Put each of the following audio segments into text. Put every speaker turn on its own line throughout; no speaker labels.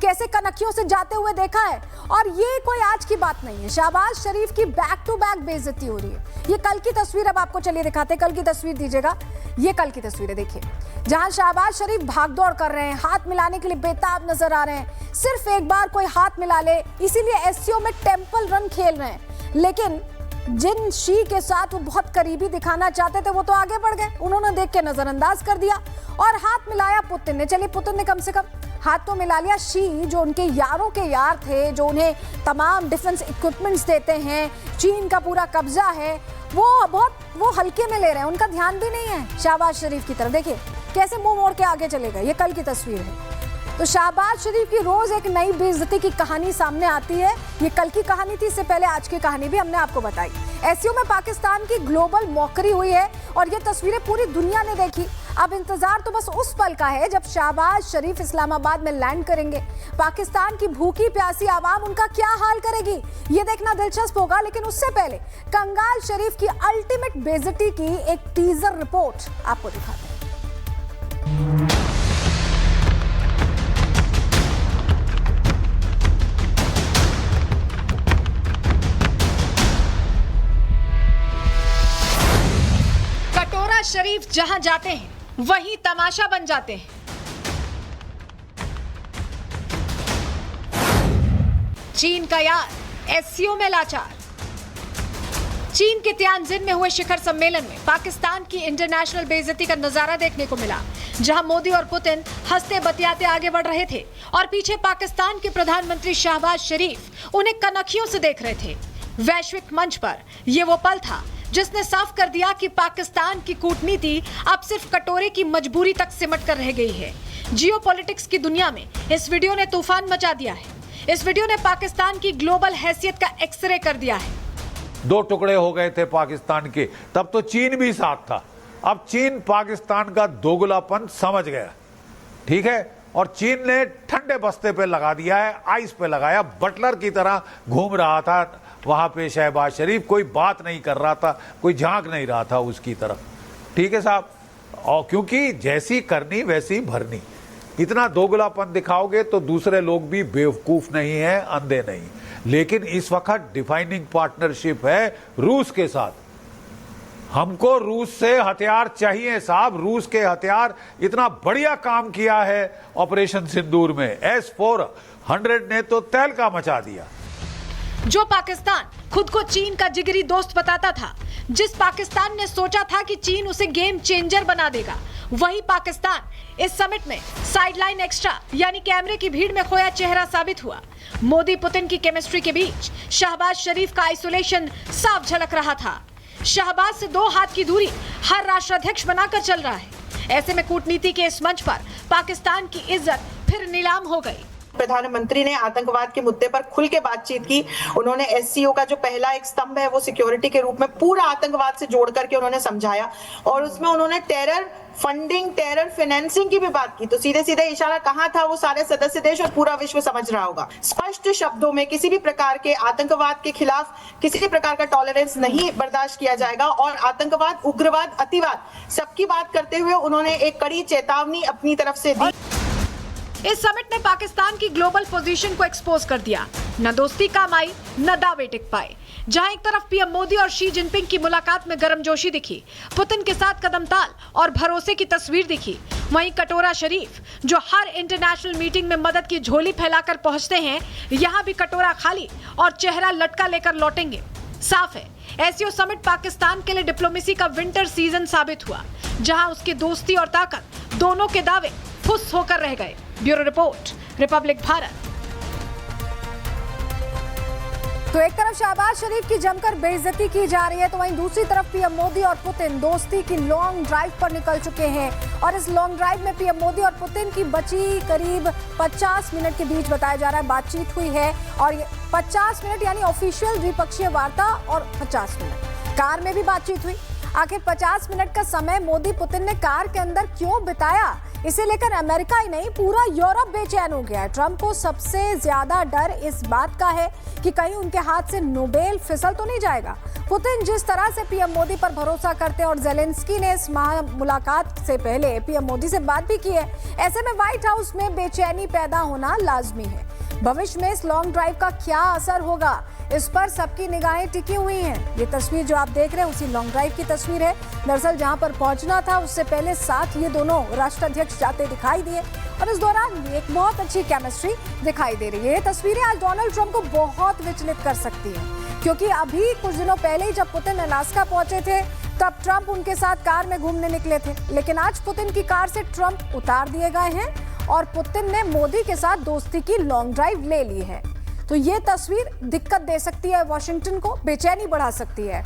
कैसे कनखियों से जाते हुए देखा है। और ये कोई आज की बात नहीं है, शहबाज शरीफ की बैक टू बैक बेइज्जती हो रही है। ये कल की तस्वीर अब आपको चलिए दिखाते हैं, कल की तस्वीर दीजिएगा। ये कल की तस्वीर है, देखिए, जहां शहबाज शरीफ भागदौड़ कर रहे हैं, हाथ मिलाने के लिए बेताब नजर आ रहे हैं। सिर्फ एक बार कोई हाथ मिला ले, इसीलिए एससीओ में टेंपल रन खेल रहे हैं। लेकिन जिन शी के साथ वो बहुत करीबी दिखाना चाहते थे वो तो आगे बढ़ गए, उन्होंने देख के नजरअंदाज कर दिया और हाथ मिलाया पुतिन ने। चलिए, पुतिन ने कम से कम हाथ तो मिला लिया। शी जो उनके यारों के यार थे, जो उन्हें तमाम डिफेंस इक्विपमेंट्स देते हैं, चीन का पूरा कब्जा है, वो हल्के में ले रहे हैं, उनका ध्यान भी नहीं है शहबाज शरीफ की तरफ। देखिए कैसे मुंह मोड़ के आगे चले गए। ये कल की तस्वीर है। तो शहबाज शरीफ की रोज एक नई बेइज्जती की कहानी सामने आती है। ये कल की कहानी थी, इससे पहले आज की कहानी भी हमने आपको बताई। एससीओ में पाकिस्तान की ग्लोबल मॉकरी हुई है और ये तस्वीरें पूरी दुनिया ने देखी। अब इंतजार तो बस उस पल का है जब शहबाज शरीफ इस्लामाबाद में लैंड करेंगे। पाकिस्तान की भूखी प्यासी आवाम उनका क्या हाल करेगी, ये देखना दिलचस्प होगा। लेकिन उससे पहले कंगाल शरीफ की अल्टीमेट बेइज्जती की एक टीजर रिपोर्ट आपको दिखाते हैं। कटोरा शरीफ जहां जाते हैं वहीं तमाशा बन जाते हैं। चीन का यार एससीओ में लाचार। चीन के तियानजिन में हुए शिखर सम्मेलन में पाकिस्तान की इंटरनेशनल बेइज्जती का नजारा देखने को मिला, जहां मोदी और पुतिन हंसते बतियाते आगे बढ़ रहे थे और पीछे पाकिस्तान के प्रधानमंत्री शहबाज शरीफ उन्हें कनखियों से देख रहे थे। वैश्विक मंच पर यह वो पल था जिसने साफ कर दिया कि पाकिस्तान की कूटनीति अब सिर्फ कटोरे की मजबूरी तक सिमट कर रह गई है। जियोपॉलिटिक्स की दुनिया में इस वीडियो ने तूफान मचा दिया है। इस वीडियो ने पाकिस्तान की ग्लोबल हैसियत का एक्सरे कर दिया है।
दो टुकड़े हो गए थे पाकिस्तान के, तब तो चीन भी साथ था। अब चीन पाकिस्तान का दोगलापन समझ गया, ठीक है, और चीन ने ठंडे बस्ते पे लगा दिया है, आइस पे लगाया। बटलर की तरह घूम रहा था वहां पे शहबाज शरीफ, कोई बात नहीं कर रहा था, कोई झांक नहीं रहा था उसकी तरफ, ठीक है साहब। और क्योंकि जैसी करनी वैसी भरनी, इतना दोगलापन दिखाओगे तो दूसरे लोग भी बेवकूफ नहीं है, अंधे नहीं। लेकिन इस वक्त डिफाइनिंग पार्टनरशिप है रूस के साथ। हमको रूस से हथियार चाहिए साहब। रूस के हथियार इतना बढ़िया काम किया है ऑपरेशन सिंदूर में, S-400 ने तो तहलका मचा दिया।
जो पाकिस्तान खुद को चीन का जिगरी दोस्त बताता था, जिस पाकिस्तान ने सोचा था कि चीन उसे गेम चेंजर बना देगा, वही पाकिस्तान इस समिट में साइडलाइन एक्स्ट्रा यानी कैमरे की भीड़ में खोया चेहरा साबित हुआ। मोदी पुतिन की केमिस्ट्री के बीच शहबाज शरीफ का आइसोलेशन साफ झलक रहा था। शहबाज से 2 हाथ की दूरी हर राष्ट्राध्यक्ष बनाकर चल रहा है। ऐसे में कूटनीति के इस मंच पर पाकिस्तान की इज्जत फिर नीलाम हो गई।
प्रधानमंत्री ने आतंकवाद के मुद्दे पर खुल के बातचीत की। उन्होंने एससीओ का जो पहला एक स्तंभ है वो सिक्योरिटी के रूप में पूरा आतंकवाद से जोड़ करके उन्होंने समझाया और उसमें उन्होंने टेरर फंडिंग, टेरर फाइनेंसिंग की भी बात की। तो सीधे सीधे इशारा कहाँ था वो सारे सदस्य देश और पूरा विश्व समझ रहा होगा। स्पष्ट शब्दों में किसी भी प्रकार के आतंकवाद के खिलाफ किसी भी प्रकार का टॉलरेंस नहीं बर्दाश्त किया जाएगा और आतंकवाद, उग्रवाद, अतिवाद सबकी बात करते हुए उन्होंने एक कड़ी चेतावनी अपनी तरफ से दी।
इस समिट ने पाकिस्तान की ग्लोबल पोजीशन को एक्सपोज कर दिया। न दोस्ती काम आई, न दावे टिक पाए। जहां एक तरफ पीएम मोदी और शी जिनपिंग की मुलाकात में गर्मजोशी दिखी, पुतिन के साथ कदमताल और भरोसे की तस्वीर दिखी, वहीं कटोरा शरीफ जो हर इंटरनेशनल मीटिंग में मदद की झोली फैलाकर पहुंचते हैं, यहां भी कटोरा खाली और चेहरा लटका लेकर लौटेंगे। साफ है, एससीओ समिट पाकिस्तान के लिए डिप्लोमेसी का विंटर सीजन साबित हुआ, जहां उसकी दोस्ती और ताकत दोनों के दावे फुस होकर रह गए। Bureau report, Republic Bharat. तो एक तरफ शहबाज शरीफ की जमकर बेइज्जती की जा रही है, तो वहीं दूसरी तरफ पीएम मोदी और पुतिन दोस्ती की लॉन्ग ड्राइव पर निकल चुके हैं। और इस लॉन्ग ड्राइव में पीएम मोदी और पुतिन की बची करीब 50 मिनट के बीच बताया जा रहा है बातचीत हुई है। और ये 50 मिनट यानी ऑफिशियल द्विपक्षीय वार्ता और 50 मिनट कार में भी बातचीत हुई। आखिर 50 मिनट का समय मोदी पुतिन ने कार के अंदर क्यों बिताया, इसे लेकर अमेरिका ही नहीं पूरा यूरोप बेचैन हो गया है। ट्रंप को सबसे ज्यादा डर इस बात का है कि कहीं उनके हाथ से नोबेल फिसल तो नहीं जाएगा। पुतिन जिस तरह से पीएम मोदी पर भरोसा करते हैं और जेलेंस्की ने इस मुलाकात से पहले पीएम मोदी से बात भी की है, ऐसे में व्हाइट हाउस में बेचैनी पैदा होना लाजमी है। भविष्य में इस लॉन्ग ड्राइव का क्या असर होगा, इस पर सबकी निगाहें टिकी हुई हैं। ये तस्वीर जो आप देख रहे हैं उसी लॉन्ग ड्राइव की तस्वीर है। दरअसल जहां पर पहुंचना था उससे पहले साथ ये दोनों राष्ट्राध्यक्ष जाते दिखाई दिए और इस दौरान एक बहुत अच्छी केमिस्ट्री दिखाई दे रही है। ये तस्वीरें आज डोनाल्ड ट्रंप को बहुत विचलित कर सकती हैं, क्योंकि अभी कुछ दिनों पहले ही जब पुतिन अलास्का पहुंचे थे तब ट्रंप उनके साथ कार में घूमने निकले थे, लेकिन आज पुतिन की कार से ट्रंप उतार दिए गए हैं और पुतिन ने मोदी के साथ दोस्ती की लॉन्ग ड्राइव ले ली है। तो ये तस्वीर दिक्कत दे सकती है वाशिंगटन को, बेचैनी बढ़ा सकती है।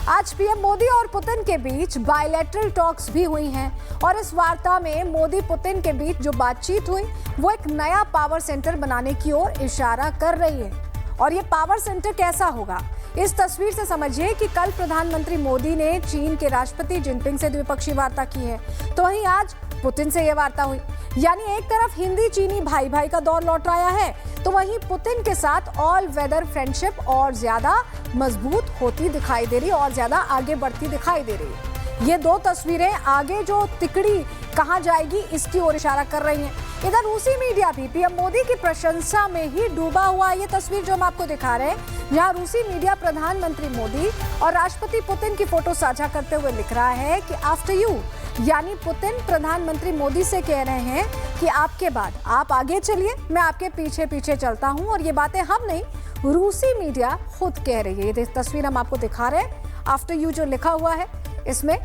आज पीएम मोदी और पुतिन के बीच बायलैटरल टॉक्स भी हुई हैं और इस वार्ता में मोदी पुतिन के बीच जो बातचीत हुई वो एक नया पावर सेंटर बनाने की ओर इशारा कर रही है। और ये पावर सेंटर कैसा होगा, इस तस्वीर से समझिए कि कल प्रधानमंत्री मोदी ने चीन के राष्ट्रपति जिनपिंग से द्विपक्षीय वार्ता की है, तो वहीं आज पुतिन से यह वार्ता हुई। यानी एक तरफ हिंदी चीनी भाई भाई का दौर लौट आया है, तो वहीं पुतिन के साथ ऑल वेदर फ्रेंडशिप और ज्यादा मजबूत होती दिखाई दे रही है और ज्यादा आगे बढ़ती दिखाई दे रही है। ये दो तस्वीरें आगे जो तिकड़ी कहां जाएगी इसकी ओर इशारा कर रही हैं। इधर रूसी मीडिया भी पीएम मोदी की प्रशंसा में ही डूबा हुआ। ये तस्वीर जो हम आपको दिखा रहे हैं, जहां रूसी मीडिया प्रधानमंत्री मोदी और राष्ट्रपति पुतिन की फोटो साझा करते हुए लिख रहा है कि आफ्टर यू, यानी पुतिन प्रधानमंत्री मोदी से कह रहे हैं कि आपके बाद आप आगे चलिए, मैं आपके पीछे पीछे चलता हूं। और ये बातें हम नहीं, रूसी मीडिया खुद कह रही है। ये तस्वीर हम आपको दिखा रहे हैं, आफ्टर यू जो लिखा हुआ है इसमें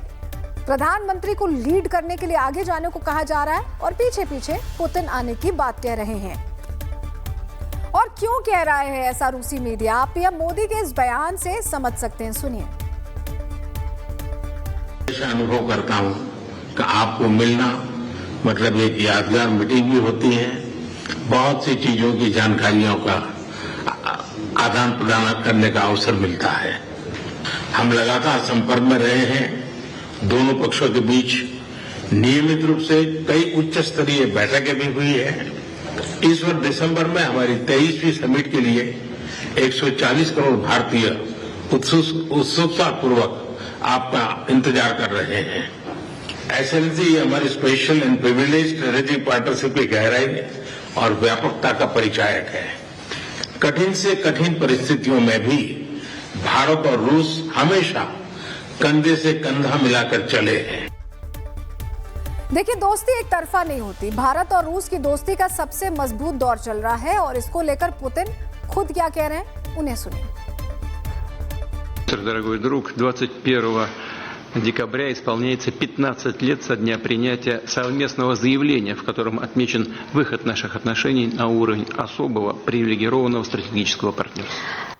प्रधानमंत्री को लीड करने के लिए आगे जाने को कहा जा रहा है और पीछे पीछे पुतिन आने की बात कह रहे हैं। और क्यों कह रहा है ऐसा रूसी मीडिया, आप पीएम मोदी के इस बयान से समझ सकते हैं, सुनिए।
अनुभव करता हूं कि आपको मिलना मतलब एक यादगार मीटिंग भी होती है, बहुत सी चीजों की जानकारियों का आदान प्रदान करने का अवसर मिलता है। हम लगातार संपर्क में रहे हैं, दोनों पक्षों के बीच नियमित रूप से कई उच्च स्तरीय बैठकें भी हुई है। इस वर्ष दिसंबर में हमारी 23वीं समिट के लिए 140 करोड़ भारतीय उत्सुकता पूर्वक आपका इंतजार कर रहे हैं। एक्सेलेंसी, ये हमारी special and privilege strategic partnership की गहराई और व्यापकता का परिचायक है। कठिन से कठिन परिस्थितियों में भी भारत और रूस हमेशा कंधे से कंधा मिलाकर चले हैं।
देखिए, दोस्ती एक तरफा नहीं होती। भारत और रूस की दोस्ती का सबसे मजबूत दौर चल रहा है और इसको लेकर पुतिन खुद क्या कह रहे हैं, उन्हें सुनिए।
Дорогой друг, 21 декабря исполняется 15 лет со дня принятия совместного заявления, в котором отмечен выход наших отношений на уровень особого привилегированного стратегического партнерства.